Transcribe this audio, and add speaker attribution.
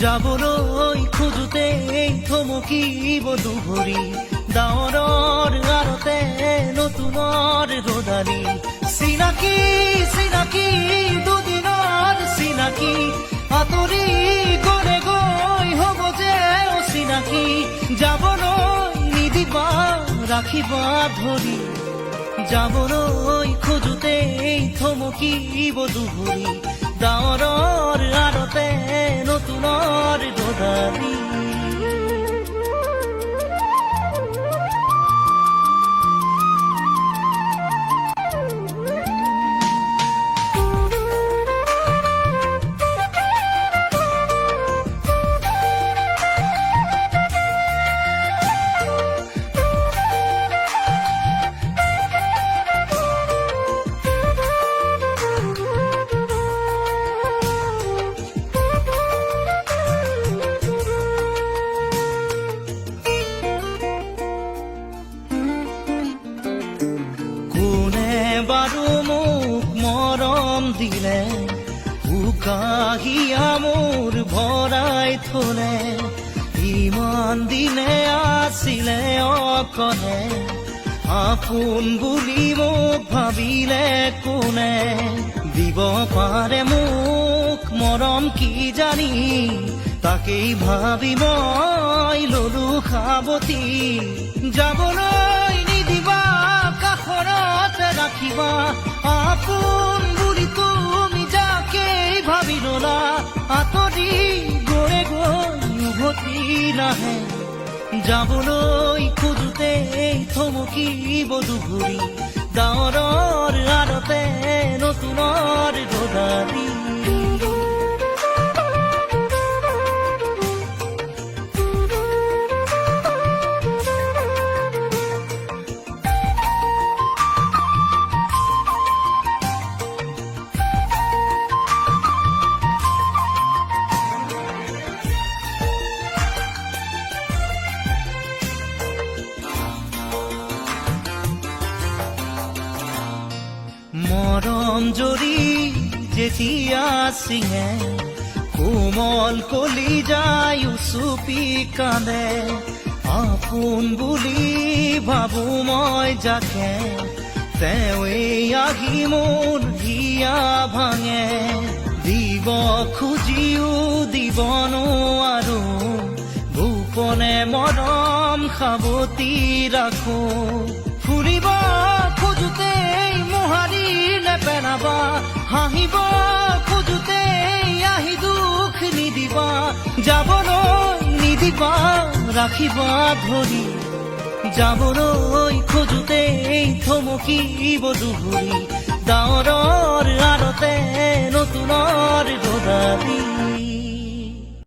Speaker 1: যাবলৈ খোজোতে থমকিব দুভৰি ডাৱৰৰ আৰতে নতুনৰ ৰদালি চিনাকি চিনাকি দুদিনৰ চিনাকি আঁতৰি গলে গৈ হ'ব যে অচিনাকি যাবলৈ নিদিবা ৰাখিবা ধৰি যাবলৈ খোজোতে থমকিব দুভৰি ডাৱৰৰ আৰতে নতুনৰ ৰদালি বাৰু মোক মৰম দিলে উকাহিয়া মোৰ ভৰাই থলে ইমান দিনে আছিলে অকলে আপোন বুলি মোক ভাবিলে কোনে দিব পাৰে মোক মৰম কি জানি তাকেই ভাবি মই ললো সাৱতি যাবলৈ নিদিবা কাষৰতে ৰাখিবা আপোন বুলি তুমি যাকেই ভাবি ললা আঁতৰি গৈ গৈ উভতি নাহে যাবলৈ খোজোতে থমকিব দুভৰি ডাৱৰৰ আৰতে নতুনৰ ৰদালি মৰম জৰি যেতিয়া চিঙে কোমল কলি যায় উচুপি কান্দে আপোন বুলি ভাবো মই যাকে তেওঁৱেই আহি মোৰ হিয়া ভাঙে দিব খুজিও দিব নোৱাৰো গোপনে মৰম সাৱতি ৰাখো ফুৰিব খোজোতে মোহাৰি নেপেলাবা হাঁহিব খোজোতে আহি দুখ নিদিবা যাবলৈ নিদিবা ৰাখিবা ধৰি যাবলৈ খোজোতে থমকিব দুভৰি ডাৱৰৰ আৰতে নতুনৰ ৰদালি